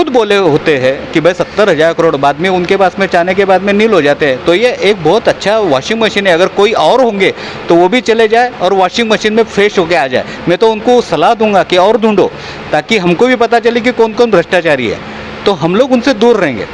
खुद बोले होते हैं कि भाई 70,000 करोड़, बाद में उनके पास में चाहने के बाद में नील हो जाते हैं। तो ये एक बहुत अच्छा वॉशिंग मशीन है, अगर कोई और होंगे तो वो भी चले जाए और वॉशिंग मशीन में फ्रेश होके आ जाए। मैं तो उनको सलाह दूंगा कि और ढूंढो, ताकि हमको भी पता चले कि कौन कौन भ्रष्टाचारी है, तो हम लोग उनसे दूर रहेंगे।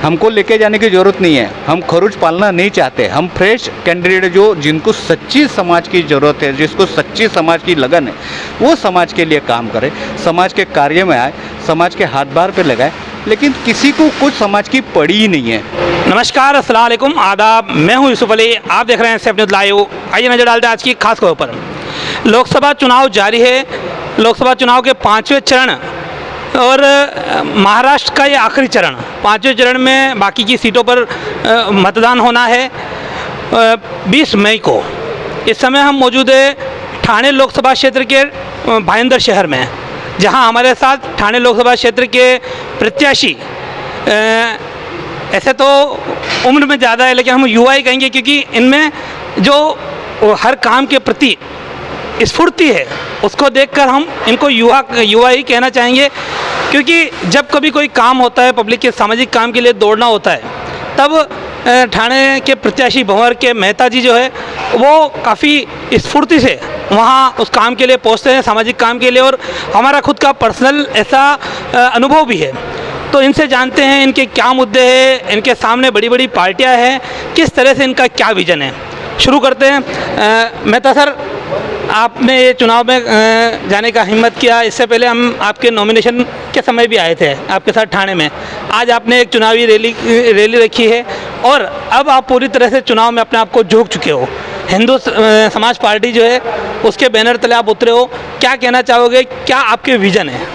हमको लेके जाने की ज़रूरत नहीं है, हम खरूच पालना नहीं चाहते। हम फ्रेश कैंडिडेट जो जिनको सच्ची समाज की ज़रूरत है, जिसको सच्ची समाज की लगन है, वो समाज के लिए काम करे, समाज के कार्य में आए, समाज के हाथ बार पे लगाए। लेकिन किसी को कुछ समाज की पड़ी ही नहीं है। नमस्कार, अस्सलाम वालेकुम, आदाब। मैं हूं यूसुफ अली, आप देख रहे हैं सेफ न्यूज़ लाइव। आइए नजर डालते हैं आज की खास खबर पर। लोकसभा चुनाव जारी है, लोकसभा चुनाव के 5वें चरण और महाराष्ट्र का ये आखिरी चरण। 5वें चरण में बाकी की सीटों पर मतदान होना है 20 मई को। इस समय हम मौजूद है ठाणे लोकसभा क्षेत्र के भाईंदर शहर में, जहां हमारे साथ ठाणे लोकसभा क्षेत्र के प्रत्याशी, ऐसे तो उम्र में ज़्यादा है लेकिन हम युवा ही कहेंगे, क्योंकि इनमें जो हर काम के प्रति स्फूर्ति है उसको देखकर हम इनको युवा ही कहना चाहेंगे। क्योंकि जब कभी कोई काम होता है, पब्लिक के सामाजिक काम के लिए दौड़ना होता है, तब ठाणे के प्रत्याशी भंवर के मेहता जी जो है वो काफ़ी स्फूर्ति से वहाँ उस काम के लिए पहुँचते हैं, सामाजिक काम के लिए। और हमारा खुद का पर्सनल ऐसा अनुभव भी है। तो इनसे जानते हैं इनके क्या मुद्दे हैं, इनके सामने बड़ी बड़ी पार्टियाँ हैं, किस तरह से इनका क्या विजन है। शुरू करते हैं। मेहता सर, आपने ये चुनाव में जाने का हिम्मत किया। इससे पहले हम आपके नॉमिनेशन के समय भी आए थे आपके साथ ठाणे में। आज आपने एक चुनावी रैली रखी है और अब आप पूरी तरह से चुनाव में अपने आप को झोंक चुके हो। हिंदू समाज पार्टी जो है उसके बैनर तले आप उतरे हो, क्या कहना चाहोगे, क्या आपके विजन है?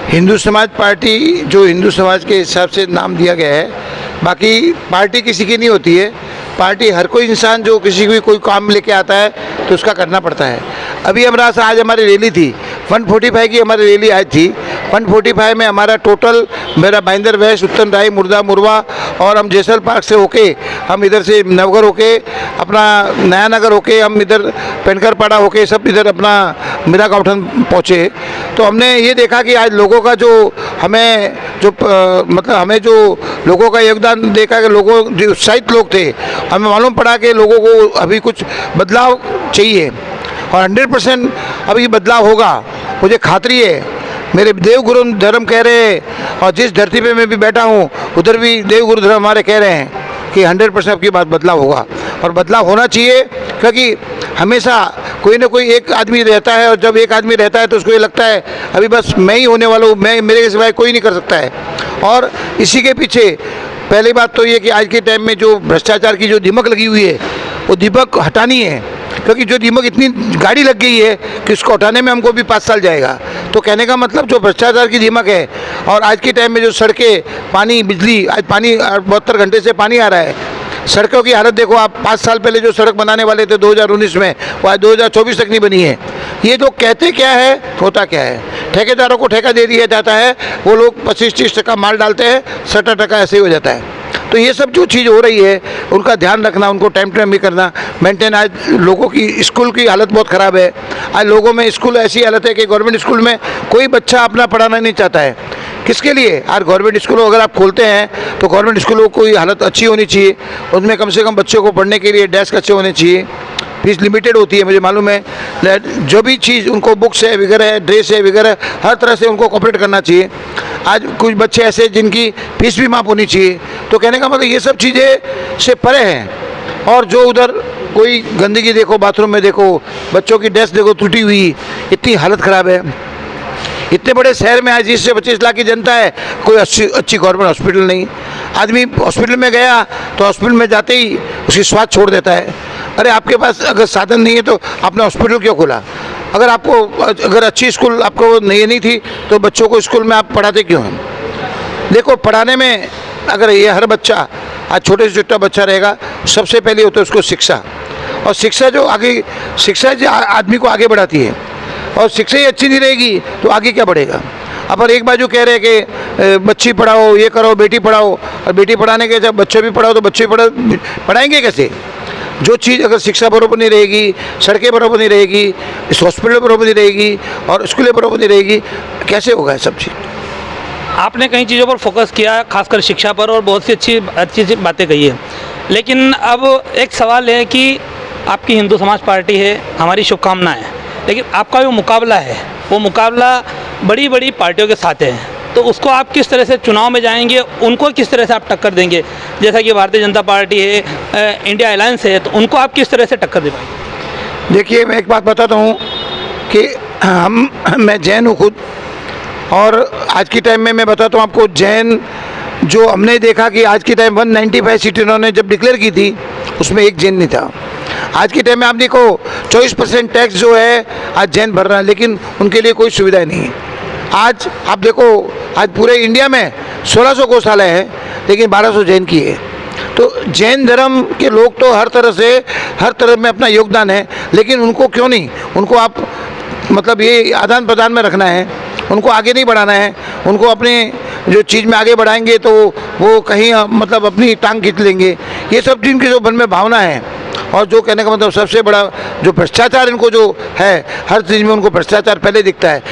हिंदू समाज पार्टी जो हिंदू समाज के हिसाब से नाम दिया गया है, बाकी पार्टी किसी की नहीं होती है। पार्टी हर कोई इंसान जो किसी भी कोई काम लेके आता है तो उसका करना पड़ता है। अभी हमारा आज हमारी रैली थी, 145 की हमारी रैली आज थी। 145 में हमारा टोटल, मेरा भाईंदर वेस्ट, उत्तम राय, मुर्दा मुरवा और हम जैसल पार्क से होके, हम इधर से नवगर होके, अपना नया नगर होके, हम इधर पेनकर पाड़ा होके, सब इधर अपना मीरा गाँवठन पहुँचे। तो हमने ये देखा कि आज लोगों का जो हमें जो मतलब हमें जो लोगों का योगदान देखा कि लोगों जो उत्साहित लोग थे, हमें मालूम पड़ा कि लोगों को अभी कुछ बदलाव चाहिए और 100% अभी बदलाव होगा, मुझे खातरी है। मेरे देवगुरु धर्म कह रहे हैं और जिस धरती पे मैं भी बैठा हूँ उधर भी देवगुरु धर्म हमारे कह रहे हैं कि 100% आपकी बात बदलाव होगा और बदलाव होना चाहिए। क्योंकि हमेशा कोई ना कोई एक आदमी रहता है और जब एक आदमी रहता है तो उसको ये लगता है अभी बस मैं ही होने वाला हूँ, मैं, मेरे सिवाय कोई नहीं कर सकता है। और इसी के पीछे पहली बात तो ये कि आज के टाइम में जो भ्रष्टाचार की जो दीमक लगी हुई है वो दीमक हटानी है। क्योंकि जो दीमक इतनी गाड़ी लग गई है कि उसको हटाने में हमको भी 5 साल जाएगा। तो कहने का मतलब जो भ्रष्टाचार की दीमक है और आज के टाइम में जो सड़कें, पानी, बिजली, आज पानी 72 घंटे से पानी आ रहा है। सड़कों की हालत देखो आप, 5 साल पहले जो सड़क बनाने वाले थे 2019 में, वो आज 2024 तक नहीं बनी है। ये जो कहते क्या है होता क्या है, ठेकेदारों को ठेका दे दिया जाता है, वो लोग 25-30% माल डालते हैं, 70% ऐसे ही हो जाता है। तो ये सब जो चीज़ हो रही है उनका ध्यान रखना, उनको टाइम टाइम भी करना, मेंटेन। आज लोगों की स्कूल की हालत बहुत ख़राब है। आज लोगों में स्कूल ऐसी हालत है कि गवर्नमेंट स्कूल में कोई बच्चा अपना पढ़ाना नहीं चाहता है। किसके लिए? आज गवर्नमेंट स्कूलों अगर आप खोलते हैं तो गवर्नमेंट स्कूलों की हालत अच्छी होनी चाहिए, उनमें कम से कम बच्चों को पढ़ने के लिए डेस्क अच्छे होने चाहिए। फीस लिमिटेड होती है, मुझे मालूम है। जो भी चीज़ उनको बुक्स है वगैरह, ड्रेस है वगैरह, हर तरह से उनको कॉपरेट करना चाहिए। आज कुछ बच्चे ऐसे जिनकी फीस भी माफ़ होनी चाहिए। तो कहने का मतलब ये सब चीज़ें से परे हैं। और जो उधर कोई गंदगी देखो, बाथरूम में देखो, बच्चों की डेस्क देखो टूटी हुई, इतनी हालत ख़राब है। इतने बड़े शहर में आज 20 से 25 लाख की जनता है, कोई अच्छी गवर्नमेंट हॉस्पिटल नहीं। आदमी हॉस्पिटल में गया तो हॉस्पिटल में जाते ही उसकी स्वाद छोड़ देता है। अरे आपके पास अगर साधन नहीं है तो आपने हॉस्पिटल क्यों खोला? अगर अच्छी स्कूल आपको नहीं थी तो बच्चों को स्कूल में आप पढ़ाते क्यों हैं? देखो, पढ़ाने में अगर ये हर बच्चा, आज छोटे से छोटा बच्चा रहेगा, सबसे पहले होता है उसको शिक्षा। और शिक्षा जो आदमी को आगे बढ़ाती है। और शिक्षा ही अच्छी नहीं रहेगी तो आगे क्या बढ़ेगा? अपन एक बाजू कह रहे हैं कि बच्ची पढ़ाओ, ये करो, बेटी पढ़ाओ, और बेटी पढ़ाने के जब बच्चे भी पढ़ाओ तो बच्चे पढ़ाएंगे कैसे? जो चीज़ अगर शिक्षा बराबर नहीं रहेगी, सड़कें बराबर नहीं रहेगी, इस हॉस्पिटल बराबर नहीं रहेगी और स्कूलें बराबर नहीं रहेगी, कैसे होगा सब चीज़? आपने कई चीज़ों पर फोकस किया, खासकर शिक्षा पर, और बहुत सी अच्छी बातें कही है। लेकिन अब एक सवाल है कि आपकी हिंदू समाज पार्टी है, हमारी शुभकामनाएं हैं, लेकिन आपका जो मुकाबला है वो मुकाबला बड़ी बड़ी पार्टियों के साथ है, तो उसको आप किस तरह से चुनाव में जाएंगे, उनको किस तरह से आप टक्कर देंगे? जैसा कि भारतीय जनता पार्टी है, इंडिया अलायंस है, तो उनको आप किस तरह से टक्कर दे पाएंगे? देखिए, मैं एक बात बताता हूँ कि मैं जैन हूँ खुद, और आज के टाइम में मैं बताता हूँ आपको, जैन जो हमने देखा कि आज के टाइम 195 सीटें उन्होंने जब डिक्लेयर की थी, उसमें एक जैन नहीं था। आज के टाइम में आप देखो 24% टैक्स जो है आज जैन भर रहा है, लेकिन उनके लिए कोई सुविधा नहीं है। आज आप देखो, आज पूरे इंडिया में 1600 गौशाला है, लेकिन 1200 जैन की है। तो जैन धर्म के लोग तो हर तरह में अपना योगदान है, लेकिन उनको क्यों नहीं, उनको आप मतलब ये आदान प्रदान में रखना है, उनको आगे नहीं बढ़ाना है। उनको अपने जो चीज़ में आगे बढ़ाएंगे तो वो कहीं मतलब अपनी टांग खींच लेंगे। ये सब जिनके जो मन में भावना है, और जो कहने का मतलब सबसे बड़ा जो भ्रष्टाचार इनको जो है, हर चीज़ में उनको भ्रष्टाचार पहले दिखता है।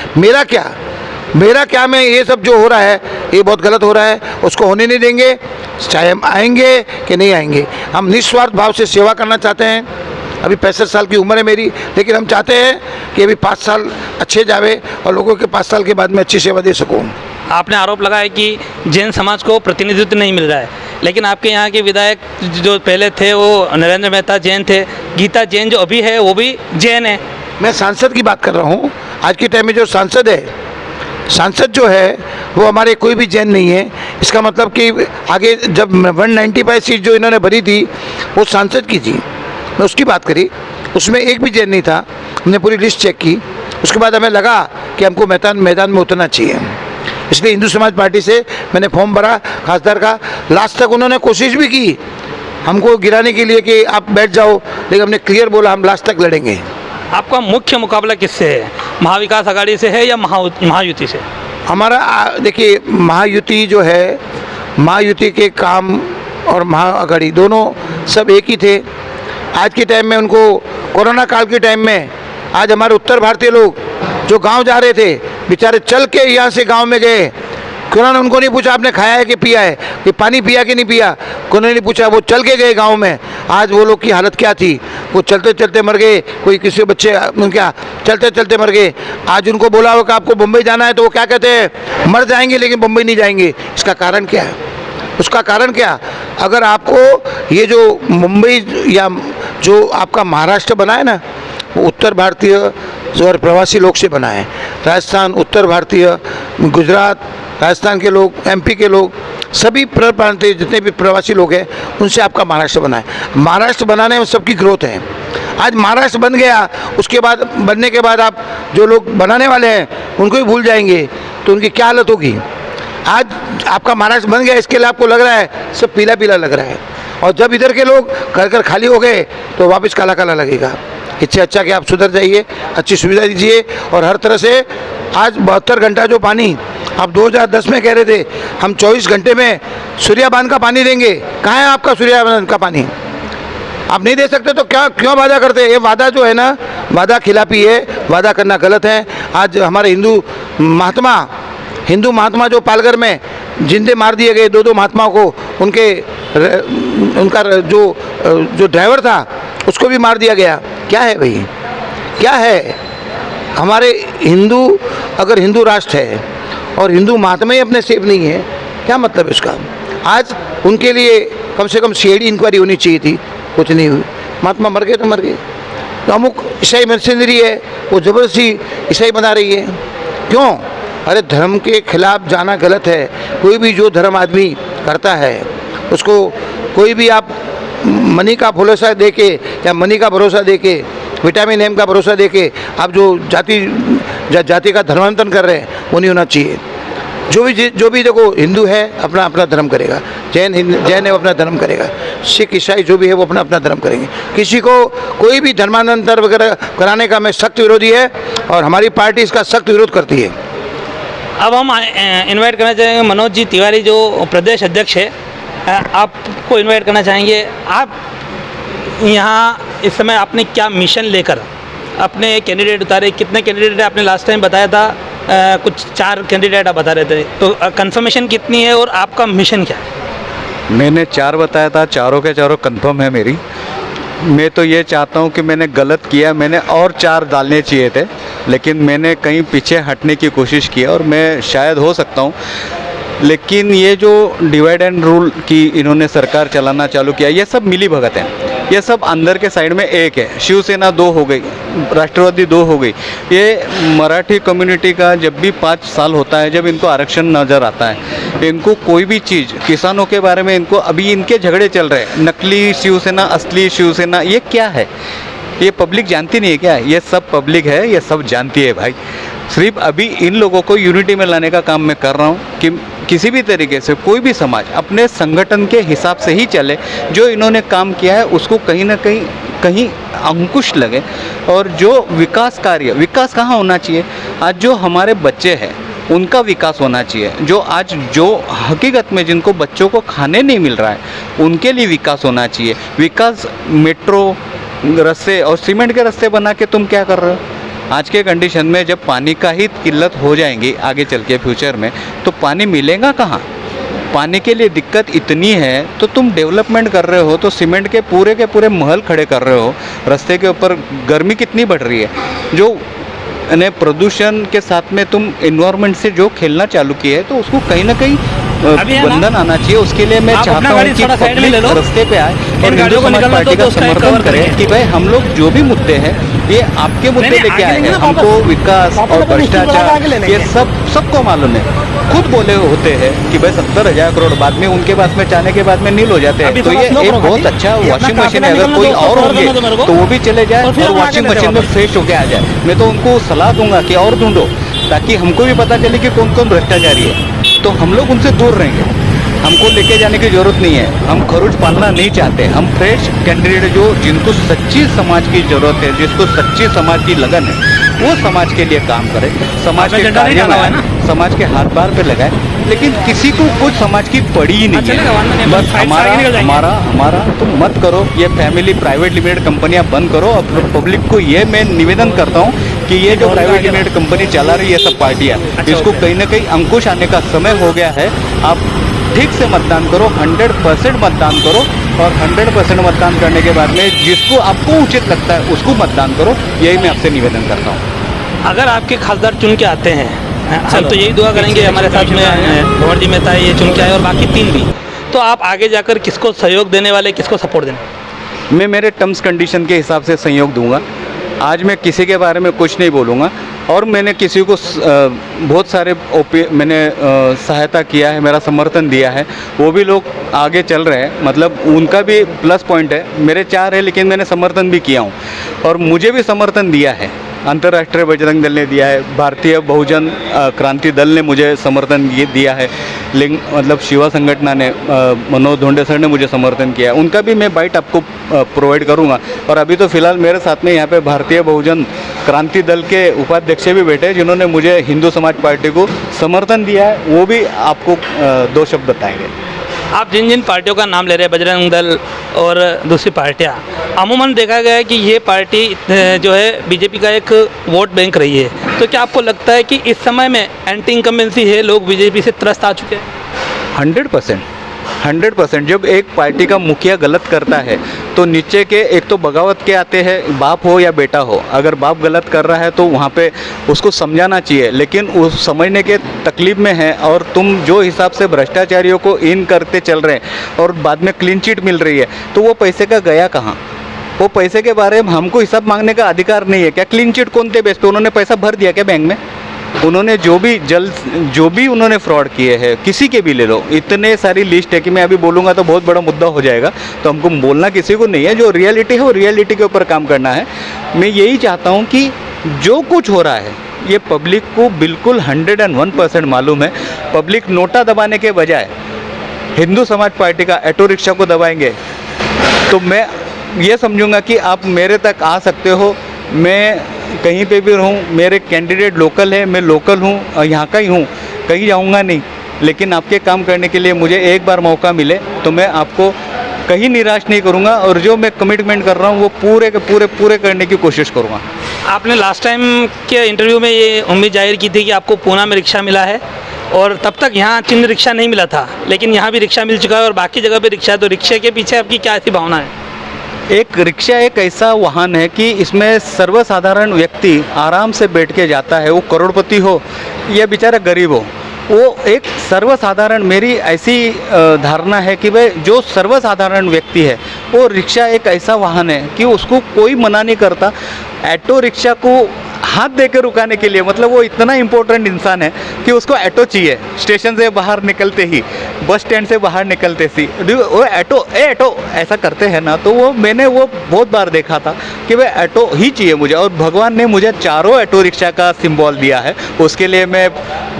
मेरा क्या में ये सब जो हो रहा है ये बहुत गलत हो रहा है, उसको होने नहीं देंगे, चाहे हम आएंगे कि नहीं आएंगे। हम निस्वार्थ भाव से सेवा करना चाहते हैं। अभी 65 साल की उम्र है मेरी, लेकिन हम चाहते हैं कि अभी 5 साल अच्छे जावे और लोगों के 5 साल के बाद मैं अच्छी सेवा दे सकूँ। आपने आरोप लगाया कि जैन समाज को प्रतिनिधित्व नहीं मिल रहा है, लेकिन आपके यहाँ के विधायक जो पहले थे वो नरेंद्र मेहता जैन थे, गीता जैन जो अभी है वो भी जैन है। मैं सांसद की बात कर रहा हूँ। आज के टाइम में जो सांसद जो है वो हमारे कोई भी जैन नहीं है। इसका मतलब कि आगे जब 195 सीट जो इन्होंने भरी थी वो सांसद की थी, मैं उसकी बात करी, उसमें एक भी जैन नहीं था। हमने पूरी लिस्ट चेक की, उसके बाद हमें लगा कि हमको मैदान में उतरना चाहिए, इसलिए हिंदू समाज पार्टी से मैंने फॉर्म भरा खासदार का। लास्ट तक उन्होंने कोशिश भी की हमको गिराने के लिए कि आप बैठ जाओ, लेकिन हमने क्लियर बोला हम लास्ट तक लड़ेंगे। आपका मुख्य मुकाबला किससे है? महाविकास आघाड़ी से है या महायुति से? हमारा देखिए, महायुति जो है, महायुति के काम और महाआघाड़ी दोनों सब एक ही थे। आज के टाइम में उनको कोरोना काल के टाइम में आज हमारे उत्तर भारतीय लोग जो गांव जा रहे थे, बेचारे चल के यहाँ से गांव में गए। कोरोना उनको नहीं पूछा आपने खाया है कि पिया है, कि पानी पिया कि नहीं पिया, कोरोना नहीं पूछा, वो चल के गए गांव में। आज वो लोग की हालत क्या थी, वो चलते चलते मर गए। कोई किसी बच्चे क्या चलते चलते मर गए। आज उनको बोला हो कि आपको मुंबई जाना है, तो वो क्या कहते हैं, मर जाएंगे लेकिन मुंबई नहीं जाएंगे। इसका कारण क्या है? उसका कारण क्या? अगर आपको ये जो मुंबई या जो आपका महाराष्ट्र बना है ना, वो उत्तर भारतीय और प्रवासी लोग से बना है। राजस्थान, उत्तर भारतीय, गुजरात, राजस्थान के लोग, एमपी के लोग, सभी प्रांतीय जितने भी प्रवासी लोग हैं उनसे आपका महाराष्ट्र बना है। महाराष्ट्र बनाने में सबकी ग्रोथ है। आज महाराष्ट्र बन गया, उसके बाद बनने के बाद आप जो लोग बनाने वाले हैं उनको ही भूल जाएंगे, तो उनकी क्या हालत होगी। आज आपका महाराष्ट्र बन गया, इसके लिए आपको लग रहा है सब पीला पीला लग रहा है, और जब इधर के लोग घर खाली हो गए तो वापस काला काला लगेगा। इससे अच्छा कि आप सुधर जाइए, अच्छी सुविधा दीजिए, और हर तरह से आज 72 घंटा जो पानी आप 2010 में कह रहे थे हम 24 घंटे में सूर्या बांध का पानी देंगे, कहाँ है आपका सूर्या बांध का पानी? आप नहीं दे सकते तो क्यों वादा करते? ये वादा जो है ना, वादा खिलाफी है, वादा करना गलत है। आज हमारे हिंदू महात्मा जो पालघर में जिंदे मार दिए गए, 2 महात्माओं को, उनका जो ड्राइवर था उसको भी मार दिया गया। क्या है भाई, क्या है? हमारे हिंदू, अगर हिंदू राष्ट्र है और हिंदू महात्मा ही अपने सेफ नहीं है, क्या मतलब है उसका? आज उनके लिए कम से कम सीआईडी इंक्वायरी होनी चाहिए थी, कुछ नहीं हुई। महात्मा मर गए तो मर गए। तो अमुक ईसाई मशीनरी है, वो ज़बरदस्ती ईसाई बना रही है। क्यों? अरे धर्म के खिलाफ जाना गलत है। कोई भी जो धर्म आदमी करता है उसको कोई भी आप मनी का भरोसा दे के या मनी का भरोसा दे के, विटामिन एम का भरोसा दे के आप जो जाति का धर्मांतरण कर रहे हैं वो नहीं होना चाहिए। जो भी देखो, हिंदू है अपना अपना धर्म करेगा, जैन है वो अपना धर्म करेगा, सिख ईसाई जो भी है वो अपना अपना धर्म करेंगे। किसी को कोई भी धर्मांतर वगैरह कराने का मैं सख्त विरोधी है, और हमारी पार्टी इसका सख्त विरोध करती है। अब हम इनवाइट करना चाहेंगे मनोज जी तिवारी जो प्रदेश अध्यक्ष है, आपको इनवाइट करना चाहेंगे। आप यहाँ इस समय आपने क्या मिशन लेकर अपने कैंडिडेट उतारे? कितने कैंडिडेट आपने लास्ट टाइम बताया था कुछ 4 कैंडिडेट आप बता रहे थे, तो कंफर्मेशन कितनी है और आपका मिशन क्या है? मैंने 4 बताया था, चारों के चारों कंफर्म है मेरी। मैं तो ये चाहता हूँ कि मैंने गलत किया, मैंने और 4 डालने चाहिए थे, लेकिन मैंने कहीं पीछे हटने की कोशिश की और मैं शायद हो सकता हूँ। लेकिन ये जो डिवाइड एंड रूल की इन्होंने सरकार चलाना चालू किया, ये सब मिली भगत है। ये सब अंदर के साइड में एक है, शिवसेना 2 हो गई, राष्ट्रवादी 2 हो गई। ये मराठी कम्युनिटी का जब भी 5 साल होता है, जब इनको आरक्षण नज़र आता है, इनको कोई भी चीज़, किसानों के बारे में इनको अभी इनके झगड़े चल रहे हैं, नकली शिवसेना, असली शिवसेना, ये क्या है? ये पब्लिक जानती नहीं है क्या? ये सब पब्लिक है, ये सब जानती है भाई। सिर्फ अभी इन लोगों को यूनिटी में लाने का काम मैं कर रहा हूँ कि किसी भी तरीके से कोई भी समाज अपने संगठन के हिसाब से ही चले। जो इन्होंने काम किया है उसको कहीं ना कहीं अंकुश लगे, और जो विकास कार्य, विकास कहाँ होना चाहिए? आज जो हमारे बच्चे हैं उनका विकास होना चाहिए। जो हकीकत में जिनको बच्चों को खाने नहीं मिल रहा है उनके लिए विकास होना चाहिए। विकास मेट्रो रास्ते और सीमेंट के रास्ते बना के तुम क्या कर रहे हो? आज के कंडीशन में जब पानी का ही किल्लत हो जाएंगी आगे चल के फ्यूचर में, तो पानी मिलेगा कहाँ? पानी के लिए दिक्कत इतनी है तो तुम डेवलपमेंट कर रहे हो तो सीमेंट के पूरे महल खड़े कर रहे हो रास्ते के ऊपर। गर्मी कितनी बढ़ रही है, जो प्रदूषण के साथ में तुम इन्वायरमेंट से जो खेलना चालू किए है, तो उसको कहीं ना कहीं बंधन आना चाहिए। उसके लिए मैं चाहता हूँ कि पब्लिक रास्ते पे आए और हिंदू समाज पार्टी का समर्थन करें कि भाई हम लोग जो भी मुद्दे हैं ये आपके मुद्दे लेके आए हैं। हमको विकास और भ्रष्टाचार ये सबको मालूम है। खुद बोले होते हैं कि भाई 70,000 करोड़ बाद में उनके पास में चाहने के बाद में नील हो जाते हैं। तो ये एक बहुत अच्छा वॉशिंग मशीन है। अगर कोई और होंगे तो वो भी चले जाए और वॉशिंग मशीन में फ्रेश होके आ जाए। मैं तो उनको सलाह दूंगा कि और ढूंढो, ताकि हमको भी पता चले कि कौन कौन भ्रष्टाचारी है, तो हम लोग उनसे दूर रहेंगे। हमको लेके जाने की जरूरत नहीं है, हम खरूच पालना नहीं चाहते। हम फ्रेश कैंडिडेट जो जिनको सच्ची समाज की जरूरत है, जिसको सच्ची समाज की लगन है, वो समाज के लिए काम करे, समाज के कार्य में आए, समाज के हाथ बार पे लगाए। लेकिन किसी को कुछ समाज की पड़ी ही नहीं है। बस हमारा तुम मत करो। ये फैमिली प्राइवेट लिमिटेड कंपनियां बंद करो। और पब्लिक को ये मैं निवेदन करता हूँ कि ये जो प्राइवेट लिमिटेड कंपनी चला रही है सब पार्टियाँ, इसको कहीं ना कहीं अंकुश आने का समय हो गया है। आप ठीक से मतदान करो, 100% मतदान करो, और 100% मतदान करने के बाद में जिसको आपको उचित लगता है उसको मतदान करो। यही मैं आपसे निवेदन करता हूँ। अगर आपके खासदार चुन के आते हैं, हम तो यही दुआ करेंगे हमारे साथ में भंवर जी मेहता ये चुन के आए और बाकी 3 भी, तो आप आगे जाकर किसको सहयोग देने वाले, किसको सपोर्ट देने? मैं मेरे टर्म्स कंडीशन के हिसाब से सहयोग दूंगा। आज मैं किसी के बारे में कुछ नहीं बोलूँगा। और मैंने किसी को बहुत सारे मैंने सहायता किया है, मेरा समर्थन दिया है, वो भी लोग आगे चल रहे हैं। मतलब उनका भी प्लस पॉइंट है। मेरे 4 है लेकिन मैंने समर्थन भी किया हूँ, और मुझे भी समर्थन दिया है। अंतर्राष्ट्रीय बजरंग दल ने दिया है, भारतीय बहुजन क्रांति दल ने मुझे समर्थन दिया है, लेकिन मतलब शिवा संगठना ने, मनोज धोंडे सर ने मुझे समर्थन किया है। उनका भी मैं बाइट आपको प्रोवाइड करूंगा। और अभी तो फिलहाल मेरे साथ में यहाँ पे भारतीय बहुजन क्रांति दल के उपाध्यक्ष भी बैठे हैं, जिन्होंने मुझे हिंदू समाज पार्टी को समर्थन दिया है। वो भी आपको 2 शब्द बताएंगे। आप जिन जिन पार्टियों का नाम ले रहे हैं, बजरंग दल और दूसरी पार्टियां, अमूमन देखा गया है कि ये पार्टी जो है बीजेपी का एक वोट बैंक रही है। तो क्या आपको लगता है कि इस समय में एंटी इनकम्बेंसी है, लोग बीजेपी से त्रस्त आ चुके हैं? 100%। जब एक पार्टी का मुखिया गलत करता है तो नीचे के एक तो बगावत के आते हैं, बाप हो या बेटा हो। अगर बाप गलत कर रहा है तो वहाँ पे उसको समझाना चाहिए, लेकिन उस समझने के तकलीफ में है। और तुम जो हिसाब से भ्रष्टाचारियों को इन करते चल रहे हैं और बाद में क्लीन चिट मिल रही है, तो वो पैसे का गया कहाँ? वो पैसे के बारे में हमको हिसाब मांगने का अधिकार नहीं है क्या? क्लीन चिट कौन थे बेस पे? उन्होंने पैसा भर दिया क्या बैंक में? उन्होंने जो भी उन्होंने फ्रॉड किए हैं, किसी के भी ले लो, इतने सारी लिस्ट है कि मैं अभी बोलूँगा तो बहुत बड़ा मुद्दा हो जाएगा। तो हमको बोलना किसी को नहीं है, जो रियलिटी है वो रियलिटी के ऊपर काम करना है। मैं यही चाहता हूँ कि जो कुछ हो रहा है ये पब्लिक को बिल्कुल 101% मालूम है। पब्लिक नोटा दबाने के बजाय हिंदू समाज पार्टी का ऑटो रिक्शा को दबाएंगे तो मैं ये समझूंगा कि आप मेरे तक आ सकते हो। मैं कहीं पे भी रहूँ, मेरे कैंडिडेट लोकल है, मैं लोकल हूँ, यहाँ का ही हूँ, कहीं जाऊँगा नहीं। लेकिन आपके काम करने के लिए मुझे एक बार मौका मिले तो मैं आपको कहीं निराश नहीं करूँगा, और जो मैं कमिटमेंट कर रहा हूँ वो पूरे के पूरे करने की कोशिश करूँगा। आपने लास्ट टाइम के इंटरव्यू में ये उम्मीद जाहिर की थी कि आपको पूना में रिक्शा मिला है और तब तक यहाँ चिन्ह रिक्शा नहीं मिला था, लेकिन यहाँ भी रिक्शा मिल चुका है और बाकी जगह पे रिक्शा है, तो रिक्शे के पीछे आपकी क्या ऐसी भावना है? एक रिक्शा एक ऐसा वाहन है कि इसमें सर्वसाधारण व्यक्ति आराम से बैठ के जाता है, वो करोड़पति हो या बेचारा गरीब हो, वो एक सर्वसाधारण, मेरी ऐसी धारणा है कि भाई जो सर्वसाधारण व्यक्ति है वो रिक्शा एक ऐसा वाहन है कि उसको कोई मना नहीं करता। ऑटो रिक्शा को हाथ दे के रुकाने के लिए, मतलब वो इतना इम्पोर्टेंट इंसान है कि उसको ऑटो चाहिए स्टेशन से बाहर निकलते ही, बस स्टैंड से बाहर निकलते ही वो ऑटो ऐसा करते हैं ना, तो वो मैंने वो बहुत बार देखा था कि भाई ऑटो ही चाहिए मुझे, और भगवान ने मुझे चारों ऑटो रिक्शा का सिंबल दिया है, उसके लिए मैं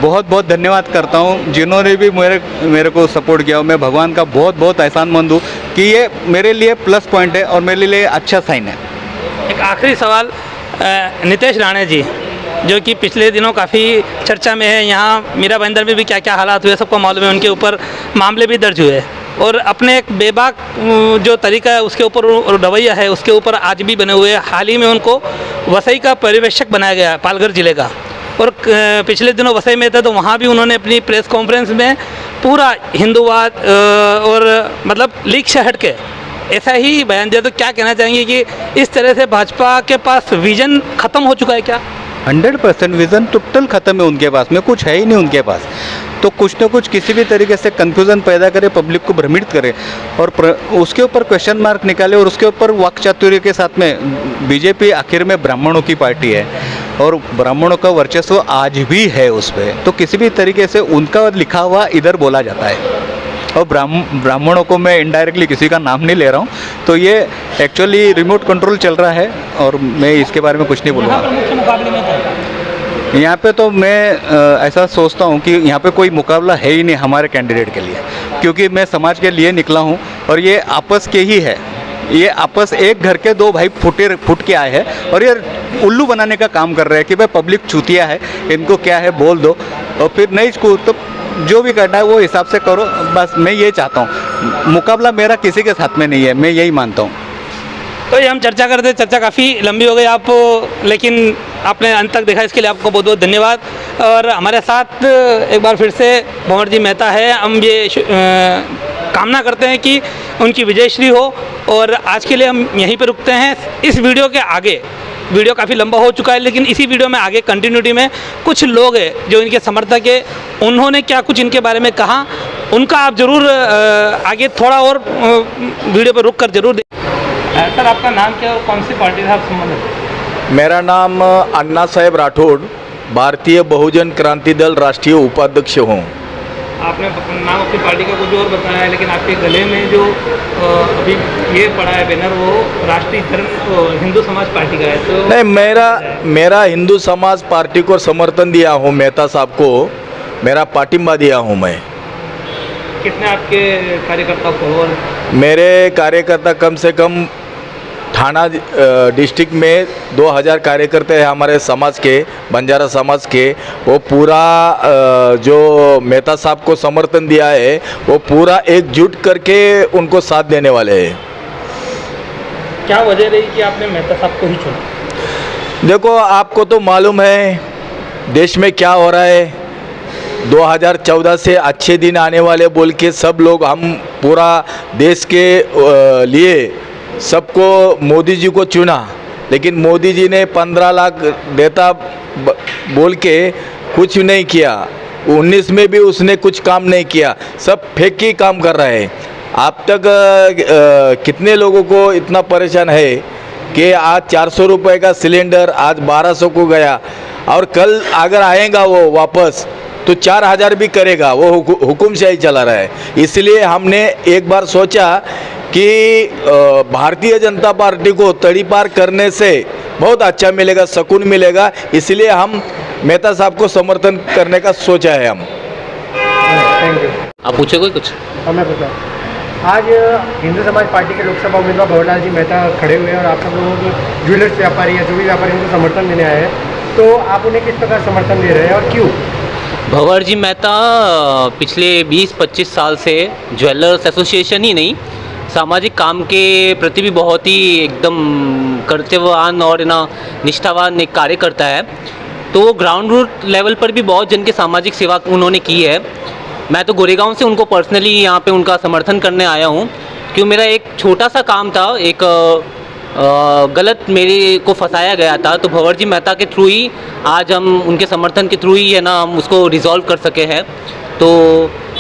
बहुत बहुत धन्यवाद करता हूँ। जिन्होंने भी मेरे को सपोर्ट किया, मैं भगवान का बहुत बहुत एहसानमंद हूँ कि ये मेरे लिए प्लस पॉइंट है और मेरे लिए अच्छा साइन है। एक आखिरी सवाल, नितेश राणे जी जो कि पिछले दिनों काफ़ी चर्चा में है, यहाँ मीरा भाईंदर में भी क्या क्या हालात हुए सबको मालूम है, उनके ऊपर मामले भी दर्ज हुए और अपने एक बेबाक जो तरीका है उसके ऊपर रवैया है उसके ऊपर आज भी बने हुए हैं। हाल ही में उनको वसई का पर्यवेक्षक बनाया गया है, पालघर जिले का, और पिछले दिनों वसई में थे तो वहाँ भी उन्होंने अपनी प्रेस कॉन्फ्रेंस में पूरा हिंदूवाद और मतलब लीग से हट के ऐसा ही बयान दिया। तो क्या कहना चाहेंगे कि इस तरह से भाजपा के पास विजन खत्म हो चुका है क्या? 100% विज़न टोटल ख़त्म है उनके पास में, कुछ है ही नहीं उनके पास। तो कुछ ना कुछ किसी भी तरीके से कन्फ्यूज़न पैदा करे, पब्लिक को भ्रमित करे और उसके ऊपर क्वेश्चन मार्क निकाले और उसके ऊपर वाक चातुर्य के साथ में बीजेपी आखिर में ब्राह्मणों की पार्टी है और ब्राह्मणों का वर्चस्व आज भी है उस पर, तो किसी भी तरीके से उनका लिखा हुआ इधर बोला जाता है। और ब्राह्मणों को मैं इनडायरेक्टली किसी का नाम नहीं ले रहा हूँ, तो ये एक्चुअली रिमोट कंट्रोल चल रहा है और मैं इसके बारे में कुछ नहीं बोलूँगा। मुख्य मुकाबले में था यहाँ पे तो मैं ऐसा सोचता हूँ कि यहाँ पे कोई मुकाबला है ही नहीं हमारे कैंडिडेट के लिए, क्योंकि मैं समाज के लिए निकला हूँ और ये आपस के ही है, ये आपस एक घर के दो भाई फुट के आए हैं और ये उल्लू बनाने का काम कर रहे हैं कि भाई पब्लिक चूतिया है, इनको क्या है बोल दो और फिर नहीं तो जो भी करना है वो हिसाब से करो। बस मैं ये चाहता हूँ, मुकाबला मेरा किसी के साथ में नहीं है, मैं यही मानता हूँ। तो ये हम चर्चा करते, चर्चा काफ़ी लंबी हो गई आप, लेकिन आपने अंत तक देखा, इसके लिए आपको बहुत बहुत धन्यवाद। और हमारे साथ एक बार फिर से भंवर जी मेहता है, हम ये कामना करते हैं कि उनकी विजयश्री हो और आज के लिए हम यहीं पर रुकते हैं। इस वीडियो के आगे, वीडियो काफ़ी लंबा हो चुका है, लेकिन इसी वीडियो में आगे कंटिन्यूटी में कुछ लोग हैं जो इनके समर्थक है, उन्होंने क्या कुछ इनके बारे में कहा उनका आप ज़रूर आगे थोड़ा और वीडियो पर रुक कर जरूर देखें। सर आपका नाम क्या और कौन सी पार्टी से आप संबंधित? मेरा नाम अन्ना साहेब राठौड़, भारतीय बहुजन क्रांति दल राष्ट्रीय उपाध्यक्ष हूँ। आपने नाम अपनी पार्टी का कुछ और बताया है, लेकिन आपके गले में जो अभी ये पड़ा है बैनर वो राष्ट्रीय धर्म हिंदू समाज पार्टी का है। तो नहीं, मेरा हिंदू समाज पार्टी को समर्थन दिया हूँ, मेहता साहब को मेरा पाटिंबा दिया हूँ मैं। कितने आपके कार्यकर्ता फॉलोअर? मेरे कार्यकर्ता कम से कम थाना डिस्ट्रिक्ट में 2000 कार्यकर्ता हैं हमारे समाज के, बंजारा समाज के। वो पूरा जो मेहता साहब को समर्थन दिया है वो पूरा एकजुट करके उनको साथ देने वाले हैं। क्या वजह रही कि आपने मेहता साहब को ही चुना? देखो, आपको तो मालूम है देश में क्या हो रहा है। 2014 से अच्छे दिन आने वाले बोल के सब लोग, हम पूरा देश के लिए सबको मोदी जी को चुना, लेकिन मोदी जी ने 15 लाख देता बोल के कुछ नहीं किया। 19 में भी उसने कुछ काम नहीं किया, सब फेक ही काम कर रहे हैं। अब तक कितने लोगों को इतना परेशान है कि आज 400 रुपये का सिलेंडर आज 1200 को गया और कल अगर आएगा वो वापस तो 4000 भी करेगा। वो हुकुमशाही चला रहा है। इसलिए हमने एक बार सोचा कि भारतीय जनता पार्टी को तड़ी पार करने से बहुत अच्छा मिलेगा, सुकून मिलेगा, इसलिए हम मेहता साहब को समर्थन करने का सोचा है हम। Thank you. आप पूछे कोई कुछ? मैं पूछा, आज हिंदू समाज पार्टी के लोकसभा उम्मीदवार भंवरलाल जी मेहता खड़े हुए हैं और आप सब लोगों को ज्वेलर्स व्यापारी या जो भी व्यापारी उनको समर्थन देने आए हैं, तो आप उन्हें किस प्रकार समर्थन दे रहे हैं और क्यों? भंवर जी मेहता पिछले 20-25 साल से ज्वेलर्स एसोसिएशन ही नहीं, सामाजिक काम के प्रति भी बहुत ही एकदम कर्तव्यवान और ना निष्ठावान एक कार्य करता है। तो वो ग्राउंड रूट लेवल पर भी बहुत जन की सामाजिक सेवा उन्होंने की है। मैं तो गोरेगांव से उनको पर्सनली यहाँ पे उनका समर्थन करने आया हूँ, क्योंकि मेरा एक छोटा सा काम था, एक गलत मेरे को फंसाया गया था, तो भंवर जी मेहता के थ्रू ही आज हम उनके समर्थन के थ्रू ही है ना हम उसको रिजॉल्व कर सके हैं। तो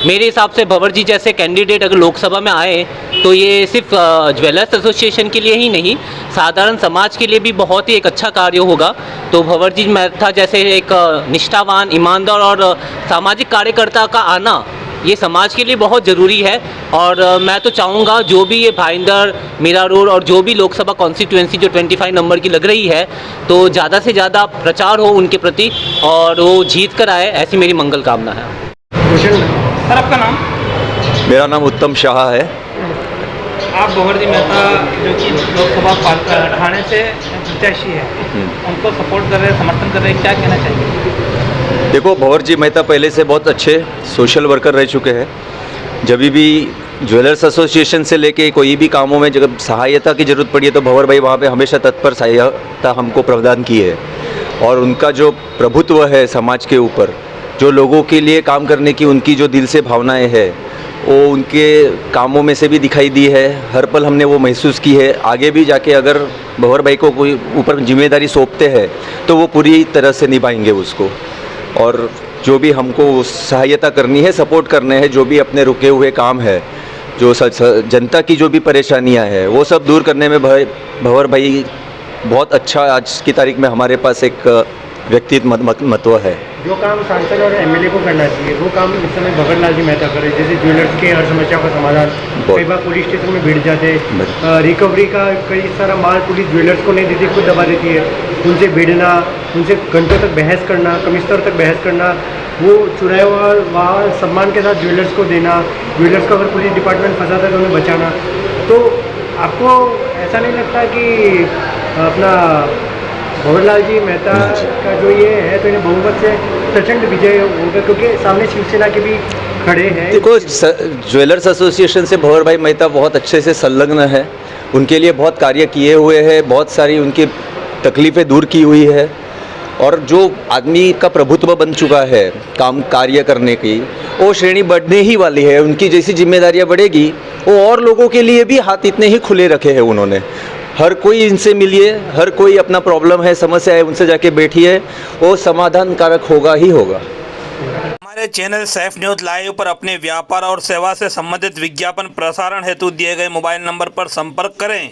मेरे हिसाब से भंवर जी जैसे कैंडिडेट अगर लोकसभा में आए तो ये सिर्फ ज्वेलर्स एसोसिएशन के लिए ही नहीं, साधारण समाज के लिए भी बहुत ही एक अच्छा कार्य होगा। तो भंवर जी मेहता जैसे एक निष्ठावान, ईमानदार और सामाजिक कार्यकर्ता का आना ये समाज के लिए बहुत ज़रूरी है। और मैं तो चाहूँगा जो भी ये भाईंदर, मीरा रोड और जो भी लोकसभा कॉन्स्टिट्यूएंसी जो 25 नंबर की लग रही है, तो ज़्यादा से ज़्यादा प्रचार हो उनके प्रति और वो जीत कर आए, ऐसी मेरी मंगल कामना है। सर आपका नाम? मेरा नाम उत्तम शाह है। आप भंवर जी मेहता जो कि लोकसभा ठाणे से प्रत्याशी है, उनको सपोर्ट कर रहे हैं, समर्थन कर रहे हैं, क्या कहना चाहिए? देखो, भंवर जी मेहता पहले से बहुत अच्छे सोशल वर्कर रह चुके हैं। जब भी ज्वेलर्स एसोसिएशन से लेके कोई भी कामों में जब सहायता की ज़रूरत पड़ी है तो भंवर भाई वहाँ पे हमेशा तत्पर सहायता हमको प्रदान की है। और उनका जो प्रभुत्व है समाज के ऊपर, जो लोगों के लिए काम करने की उनकी जो दिल से भावनाएं है, वो उनके कामों में से भी दिखाई दी है। हर पल हमने वो महसूस की है। आगे भी जाके अगर भंवर भाई को कोई ऊपर जिम्मेदारी सौंपते हैं तो वो पूरी तरह से निभाएंगे उसको। और जो भी हमको सहायता करनी है, सपोर्ट करने हैं, जो भी अपने रुके हुए काम है, जो जनता की जो भी परेशानियां हैं, वो सब दूर करने में भंवर भाई बहुत अच्छा आज की तारीख में हमारे पास एक व्यक्तित्व महत्व है। जो काम सांसद और एमएलए को करना चाहिए वो काम इस समय भंवर लाल जी मेहता करे, जैसे ज्वेलर्स के हर समस्या का समाधान। कई बार पुलिस स्टेशन में भिड़ जाते, रिकवरी का कई सारा माल पुलिस ज्वेलर्स को नहीं देती, खुद दबा देती है। उनसे भिड़ना, उनसे घंटों तक बहस करना, कमिश्नर तक बहस करना, वो चुराया हुआ वहाँ सम्मान के साथ ज्वेलर्स को देना, ज्वेलर्स को अगर पुलिस डिपार्टमेंट फंसाता है तो उन्हें बचाना। तो आपको ऐसा नहीं लगता कि अपना भंवर लाल जी मेहता का जो ये है तो इन्हें बहुमत से प्रचंड विजय होगा, क्योंकि सामने शिवसेना के भी खड़े हैं? देखो, ज्वेलर्स एसोसिएशन से भंवर भाई मेहता बहुत अच्छे से संलग्न है, उनके लिए बहुत कार्य किए हुए हैं, बहुत सारी उनकी तकलीफ़ें दूर की हुई है। और जो आदमी का प्रभुत्व बन चुका है काम कार्य करने की, वो श्रेणी बढ़ने ही वाली है। उनकी जैसी जिम्मेदारियां बढ़ेगी, वो और लोगों के लिए भी हाथ इतने ही खुले रखे हैं उन्होंने। हर कोई इनसे मिलिए, हर कोई अपना प्रॉब्लम है, समस्या है, उनसे जाके बैठिए, वो समाधान कारक होगा ही होगा। हमारे चैनल सैफ न्यूज़ लाइव पर अपने व्यापार और सेवा से संबंधित विज्ञापन प्रसारण हेतु दिए गए मोबाइल नंबर पर संपर्क करें।